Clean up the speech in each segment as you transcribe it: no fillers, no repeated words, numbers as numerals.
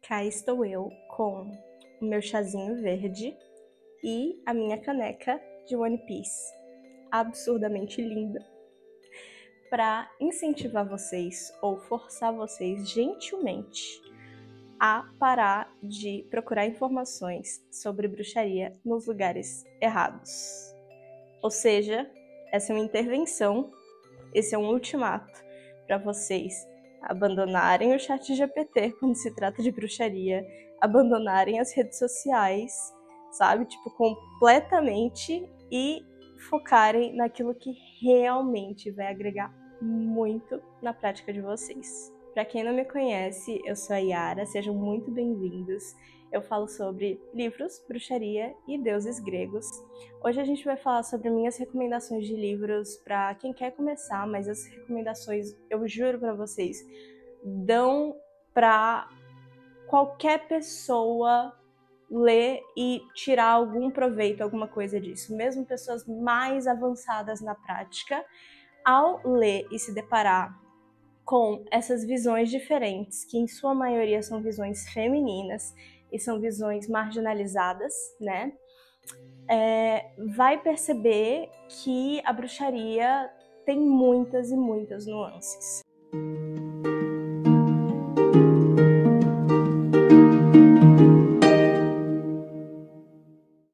Cá estou eu com o meu chazinho verde e a minha caneca de One Piece, absurdamente linda, para incentivar vocês ou forçar vocês gentilmente a parar de procurar informações sobre bruxaria nos lugares errados. Ou seja, essa é uma intervenção, esse é um ultimato para vocês abandonarem o chat GPT quando se trata de bruxaria, abandonarem as redes sociais, sabe? Tipo, completamente, e focarem naquilo que realmente vai agregar muito na prática de vocês. Para quem não me conhece, eu sou a Yara, sejam muito bem-vindos. Eu falo sobre livros, bruxaria e deuses gregos. Hoje a gente vai falar sobre minhas recomendações de livros para quem quer começar, mas as recomendações, eu juro para vocês, dão para qualquer pessoa ler e tirar algum proveito, alguma coisa disso. Mesmo pessoas mais avançadas na prática, ao ler e se deparar com essas visões diferentes, que em sua maioria são visões femininas e são visões marginalizadas, né? Vai perceber que a bruxaria tem muitas e muitas nuances.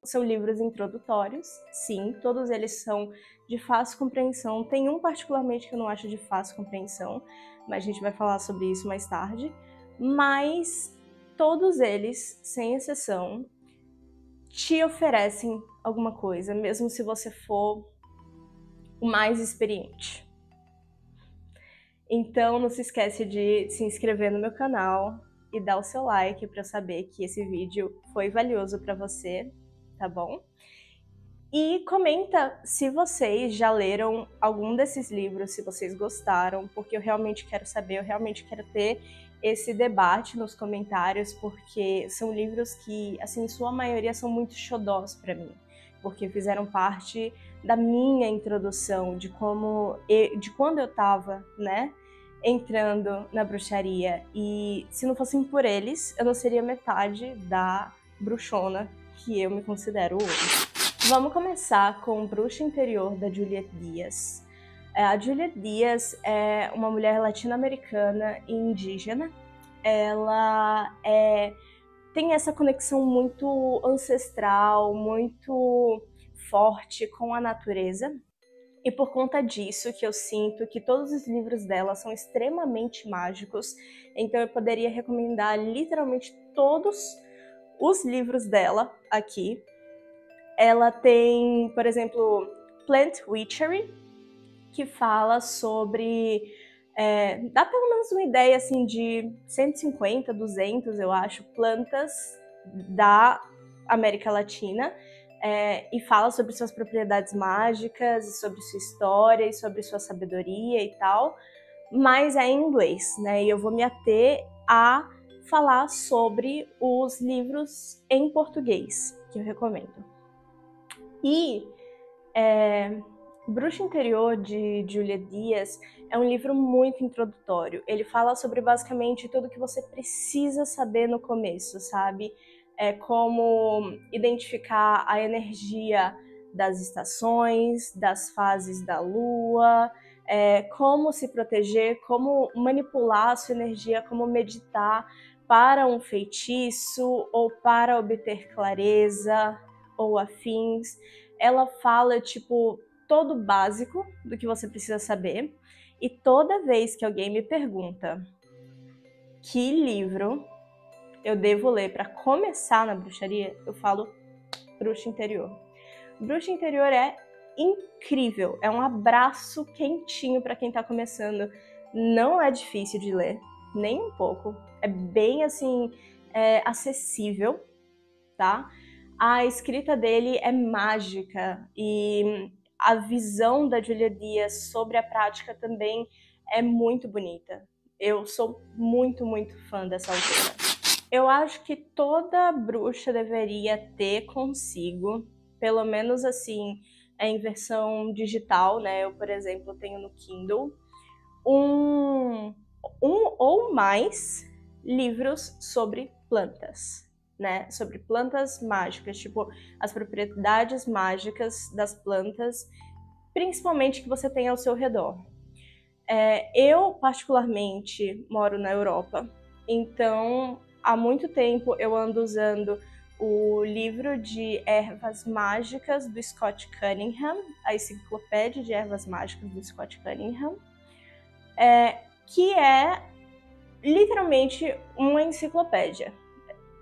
São livros introdutórios, sim, todos eles são de fácil compreensão. Tem um particularmente que eu não acho de fácil compreensão, mas a gente vai falar sobre isso mais tarde. Mas todos eles, sem exceção, te oferecem alguma coisa, mesmo se você for o mais experiente. Então não se esquece de se inscrever no meu canal e dar o seu like para eu saber que esse vídeo foi valioso para você, tá bom? E comenta se vocês já leram algum desses livros, se vocês gostaram, porque eu realmente quero saber, eu realmente quero ter esse debate nos comentários, porque são livros que, assim, em sua maioria são muito xodós para mim, porque fizeram parte da minha introdução, de quando eu tava, né, entrando na bruxaria. E se não fossem por eles, eu não seria metade da bruxona que eu me considero hoje. Vamos começar com Bruxa Interior, da Juliette Dias. A Juliette Dias é uma mulher latino-americana e indígena. Ela tem essa conexão muito ancestral, muito forte com a natureza. E por conta disso que eu sinto que todos os livros dela são extremamente mágicos. Então eu poderia recomendar literalmente todos os livros dela aqui. Ela tem, por exemplo, Plant Witchery, que fala sobre... dá pelo menos uma ideia assim, de 150, 200, eu acho, plantas da América Latina, e fala sobre suas propriedades mágicas, e sobre sua história, e sobre sua sabedoria e tal, mas é em inglês, né? E eu vou me ater a falar sobre os livros em português, que eu recomendo. E Bruxa Interior, de Juliette Dias, é um livro muito introdutório. Ele fala sobre basicamente tudo que você precisa saber no começo, sabe? Como identificar a energia das estações, das fases da lua, como se proteger, como manipular a sua energia, como meditar para um feitiço ou para obter clareza ou afins. Ela fala, tipo, todo o básico do que você precisa saber. E toda vez que alguém me pergunta que livro eu devo ler para começar na bruxaria, eu falo Bruxa Interior. Bruxa Interior é incrível, é um abraço quentinho para quem tá começando. Não é difícil de ler, nem um pouco. É bem, assim, acessível, tá? A escrita dele é mágica e a visão da Juliette Dias sobre a prática também é muito bonita. Eu sou muito, muito fã dessa autora. Eu acho que toda bruxa deveria ter consigo, pelo menos assim, em versão digital, né? Eu, por exemplo, tenho no Kindle, um ou mais livros sobre plantas, né? Sobre plantas mágicas, tipo, as propriedades mágicas das plantas, principalmente que você tem ao seu redor. Eu, particularmente, moro na Europa, então há muito tempo eu ando usando o livro de ervas mágicas do Scott Cunningham, a enciclopédia de ervas mágicas do Scott Cunningham, que é literalmente uma enciclopédia.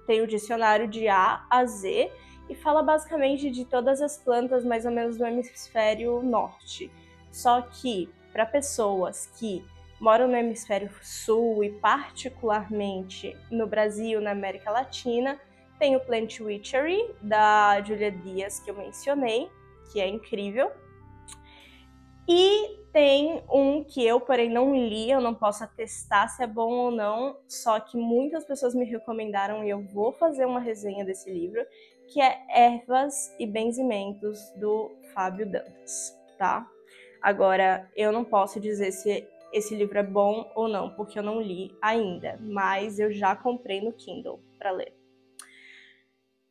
Tem o dicionário de A a Z e fala basicamente de todas as plantas mais ou menos do hemisfério norte. Só que para pessoas que moram no hemisfério sul e particularmente no Brasil, na América Latina, tem o Plant Witchery, da Julia Dias, que eu mencionei, que é incrível. E tem um que eu, porém, não li, eu não posso atestar se é bom ou não, só que muitas pessoas me recomendaram e eu vou fazer uma resenha desse livro, que é Ervas e Benzimentos, do Fábio Dantas, tá? Agora, eu não posso dizer se esse livro é bom ou não, porque eu não li ainda, mas eu já comprei no Kindle para ler.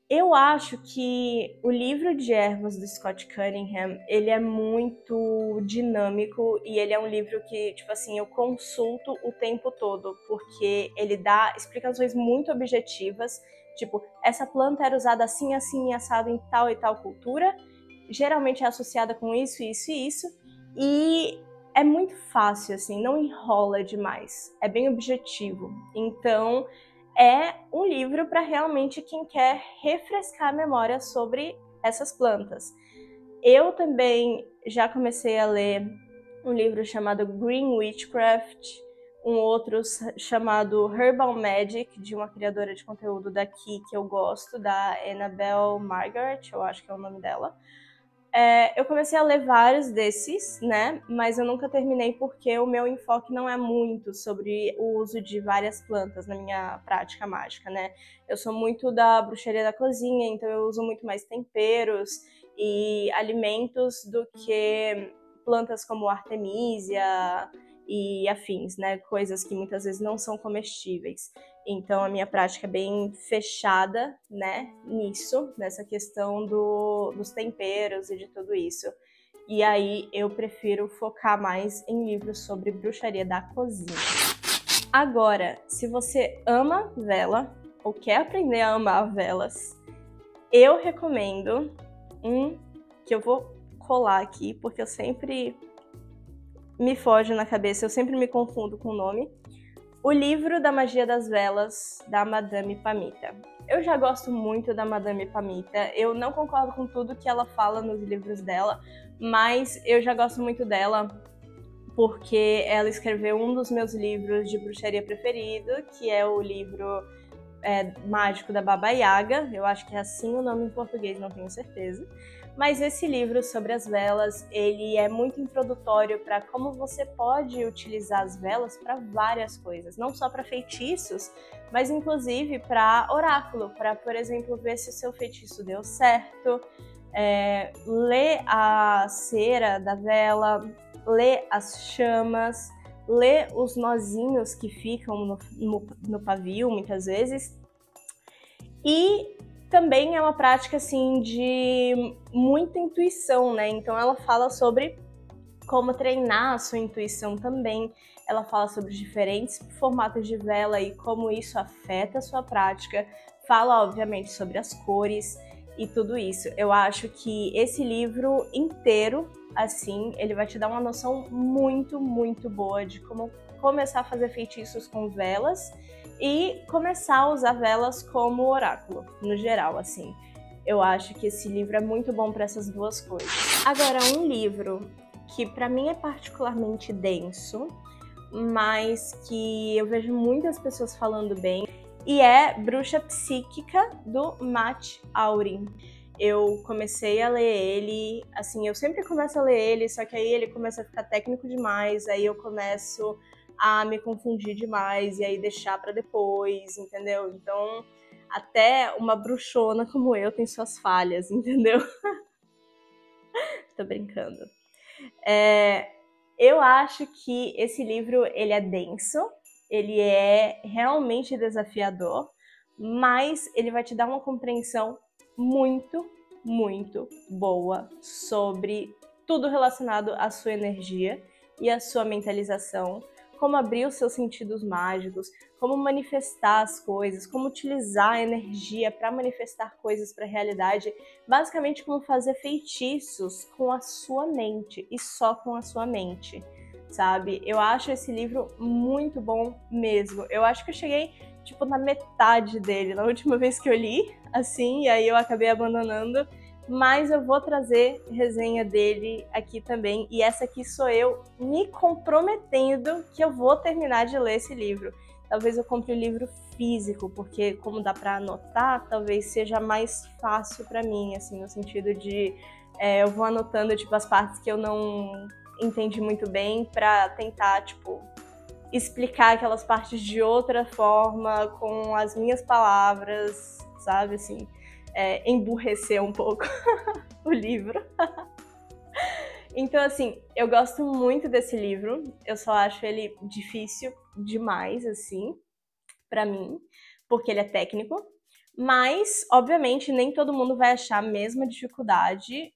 Eu acho que o livro de ervas do Scott Cunningham, ele é muito dinâmico e ele é um livro que, tipo assim, eu consulto o tempo todo, porque ele dá explicações muito objetivas, tipo, essa planta era usada assim, assim, assado em tal e tal cultura, geralmente é associada com isso, isso e isso, e é muito fácil, assim, não enrola demais, é bem objetivo. Então, é um livro para realmente quem quer refrescar a memória sobre essas plantas. Eu também já comecei a ler um livro chamado Green Witchcraft, um outro chamado Herbal Magic, de uma criadora de conteúdo daqui que eu gosto, da Annabelle Margaret, eu acho que é o nome dela. Eu comecei a ler vários desses, né? Mas eu nunca terminei porque o meu enfoque não é muito sobre o uso de várias plantas na minha prática mágica, né? Eu sou muito da bruxaria da cozinha, então eu uso muito mais temperos e alimentos do que plantas como Artemisia e afins, né? Coisas que muitas vezes não são comestíveis. Então a minha prática é bem fechada, né, nisso, nessa questão dos temperos e de tudo isso. E aí eu prefiro focar mais em livros sobre bruxaria da cozinha. Agora, se você ama vela ou quer aprender a amar velas, eu recomendo um que eu vou colar aqui, porque eu sempre me foge na cabeça, eu sempre me confundo com o nome. O livro da magia das velas, da Madame Pamita. Eu já gosto muito da Madame Pamita, eu não concordo com tudo que ela fala nos livros dela, mas eu já gosto muito dela porque ela escreveu um dos meus livros de bruxaria preferido, que é o livro mágico da Baba Yaga, eu acho que é assim o nome em português, não tenho certeza. Mas esse livro sobre as velas, ele é muito introdutório para como você pode utilizar as velas para várias coisas, não só para feitiços, mas inclusive para oráculo, para, por exemplo, ver se o seu feitiço deu certo, ler a cera da vela, ler as chamas, ler os nozinhos que ficam no pavio, muitas vezes. E também é uma prática, assim, de muita intuição, né? Então ela fala sobre como treinar a sua intuição também. Ela fala sobre os diferentes formatos de vela e como isso afeta a sua prática. Fala, obviamente, sobre as cores e tudo isso. Eu acho que esse livro inteiro, assim, ele vai te dar uma noção muito, muito boa de como começar a fazer feitiços com velas e começar a usar velas como oráculo, no geral, assim. Eu acho que esse livro é muito bom para essas duas coisas. Agora, um livro que para mim é particularmente denso, mas que eu vejo muitas pessoas falando bem, e é Bruxa Psíquica, do Matt Aurin. Eu comecei a ler ele, assim, eu sempre começo a ler ele, só que aí ele começa a ficar técnico demais, aí eu começo a me confundir demais e aí deixar para depois, entendeu? Então, até uma bruxona como eu tem suas falhas, entendeu? Tô brincando. Eu acho que esse livro, ele é denso, ele é realmente desafiador, mas ele vai te dar uma compreensão muito, muito boa sobre tudo relacionado à sua energia e à sua mentalização, como abrir os seus sentidos mágicos, como manifestar as coisas, como utilizar a energia para manifestar coisas para a realidade, basicamente como fazer feitiços com a sua mente e só com a sua mente, sabe? Eu acho esse livro muito bom mesmo. Eu acho que eu cheguei tipo na metade dele na última vez que eu li, assim, e aí eu acabei abandonando, mas eu vou trazer resenha dele aqui também, e essa aqui sou eu me comprometendo que eu vou terminar de ler esse livro. Talvez eu compre o livro físico, porque como dá para anotar, talvez seja mais fácil para mim, assim, no sentido de eu vou anotando tipo as partes que eu não entendi muito bem para tentar tipo explicar aquelas partes de outra forma, com as minhas palavras, sabe, assim, emburrecer um pouco o livro. Então, assim, eu gosto muito desse livro, eu só acho ele difícil demais, assim, pra mim, porque ele é técnico, mas, obviamente, nem todo mundo vai achar a mesma dificuldade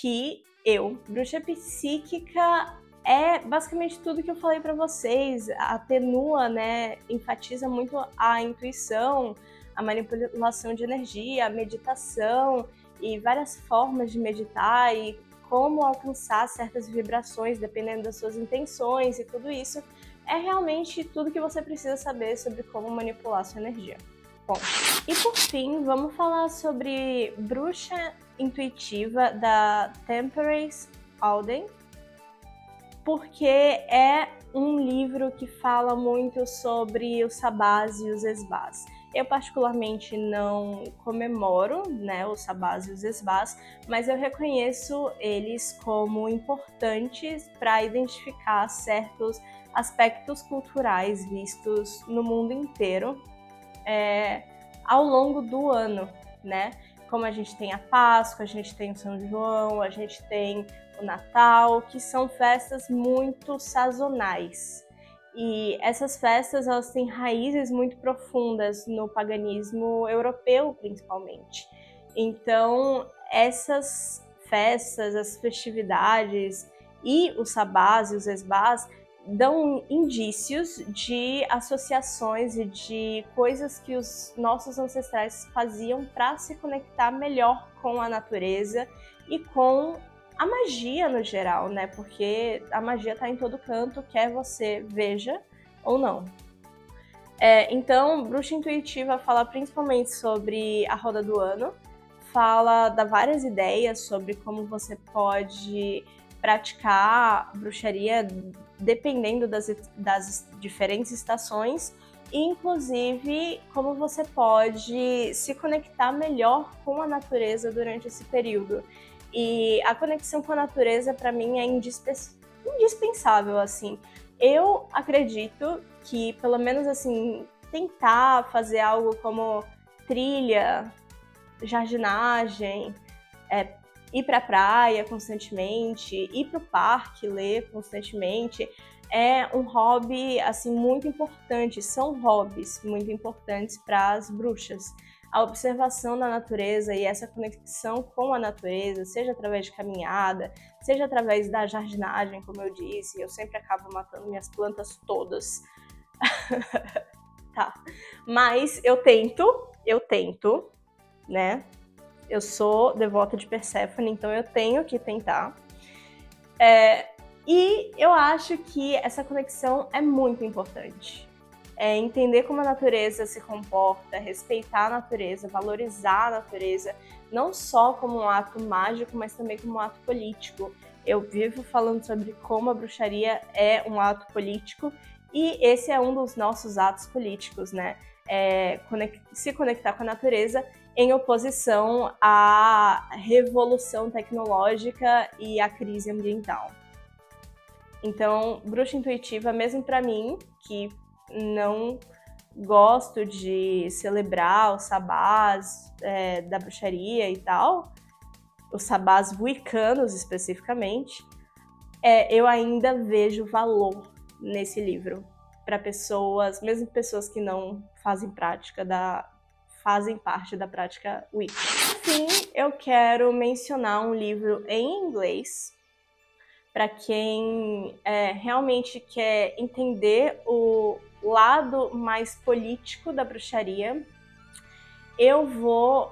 que eu. Bruxa Psíquica é basicamente tudo que eu falei pra vocês, atenua, né, enfatiza muito a intuição, a manipulação de energia, a meditação e várias formas de meditar e como alcançar certas vibrações dependendo das suas intenções e tudo isso é realmente tudo que você precisa saber sobre como manipular sua energia. Bom, e por fim, vamos falar sobre Bruxa Intuitiva da Temperance Alden, porque é um livro que fala muito sobre os sabás e os esbás. Eu particularmente não comemoro, né, os sabás e os esbás, mas eu reconheço eles como importantes para identificar certos aspectos culturais vistos no mundo inteiro ao longo do ano, né? Como a gente tem a Páscoa, a gente tem o São João, a gente tem o Natal, que são festas muito sazonais. E essas festas, elas têm raízes muito profundas no paganismo europeu, principalmente. Então, essas festas, as festividades e os sabás e os esbás dão indícios de associações e de coisas que os nossos ancestrais faziam para se conectar melhor com a natureza e com a magia no geral, né? Porque a magia está em todo canto, quer você veja ou não. Então, Bruxa Intuitiva fala principalmente sobre a roda do ano, dá várias ideias sobre como você pode praticar bruxaria dependendo das diferentes estações, e inclusive como você pode se conectar melhor com a natureza durante esse período. E a conexão com a natureza, para mim, é indispensável, assim. Eu acredito que, pelo menos, assim, tentar fazer algo como trilha, jardinagem, ir para a praia constantemente, ir para o parque, ler constantemente, é um hobby assim muito importante, são hobbies muito importantes para as bruxas. A observação da natureza e essa conexão com a natureza, seja através de caminhada, seja através da jardinagem, como eu disse, eu sempre acabo matando minhas plantas todas. Tá. Mas eu tento, né? Eu sou devota de Perséfone, então eu tenho que tentar. E eu acho que essa conexão é muito importante. Entender como a natureza se comporta, respeitar a natureza, valorizar a natureza, não só como um ato mágico, mas também como um ato político. Eu vivo falando sobre como a bruxaria é um ato político, e esse é um dos nossos atos políticos, né? Se conectar com a natureza em oposição à revolução tecnológica e à crise ambiental. Então, Bruxa Intuitiva, mesmo para mim, que não gosto de celebrar os sabás da bruxaria e tal, os sabás wiccanos especificamente, eu ainda vejo valor nesse livro. para pessoas, mesmo pessoas que não fazem parte da prática Wicca. Sim, eu quero mencionar um livro em inglês para quem realmente quer entender o lado mais político da bruxaria. Eu vou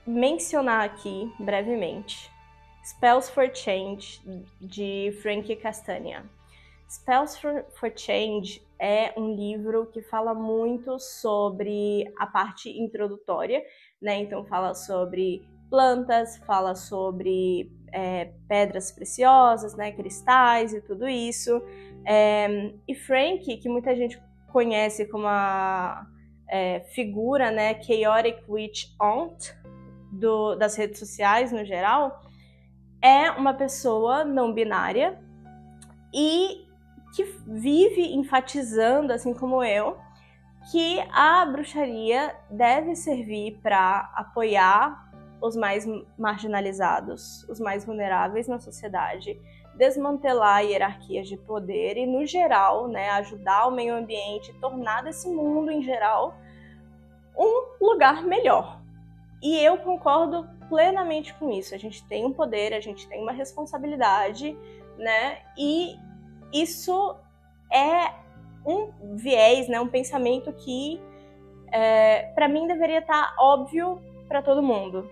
mencionar aqui brevemente Spells for Change, de Frank Castagna. Spells for Change é um livro que fala muito sobre a parte introdutória, né? Então fala sobre plantas, fala sobre pedras preciosas, né? Cristais e tudo isso. E Frank, que muita gente conhece como a figura, né? Chaotic Witch Aunt das redes sociais no geral, é uma pessoa não binária e que vive enfatizando, assim como eu, que a bruxaria deve servir para apoiar os mais marginalizados, os mais vulneráveis na sociedade, desmantelar hierarquias de poder e, no geral, né, ajudar o meio ambiente, tornar desse mundo, em geral, um lugar melhor. E eu concordo plenamente com isso. A gente tem um poder, a gente tem uma responsabilidade, né? E isso é um viés, né? Um pensamento que, para mim, deveria estar óbvio para todo mundo,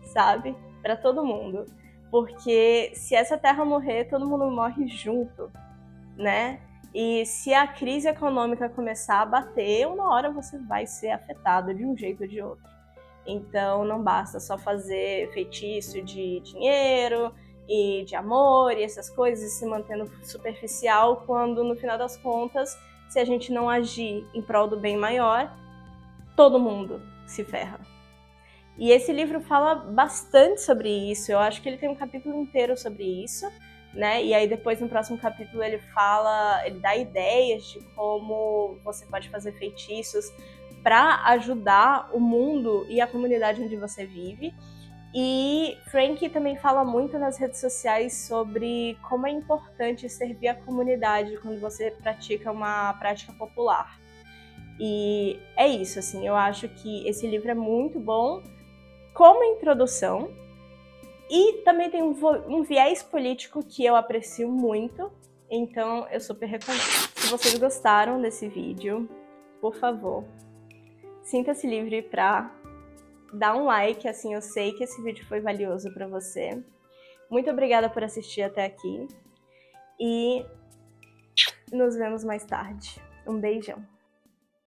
sabe? Para todo mundo. Porque se essa terra morrer, todo mundo morre junto, né? E se a crise econômica começar a bater, uma hora você vai ser afetado de um jeito ou de outro. Então não basta só fazer feitiço de dinheiro e de amor e essas coisas e se mantendo superficial, quando no final das contas, se a gente não agir em prol do bem maior, todo mundo se ferra. E esse livro fala bastante sobre isso, eu acho que ele tem um capítulo inteiro sobre isso, né? E aí depois no próximo capítulo ele dá ideias de como você pode fazer feitiços para ajudar o mundo e a comunidade onde você vive. E Frank também fala muito nas redes sociais sobre como é importante servir a comunidade quando você pratica uma prática popular. E é isso, assim, eu acho que esse livro é muito bom como introdução e também tem um viés político que eu aprecio muito, então eu super recomendo. Se vocês gostaram desse vídeo, por favor, sinta-se livre para dar um like, assim eu sei que esse vídeo foi valioso para você. Muito obrigada por assistir até aqui e nos vemos mais tarde. Um beijão!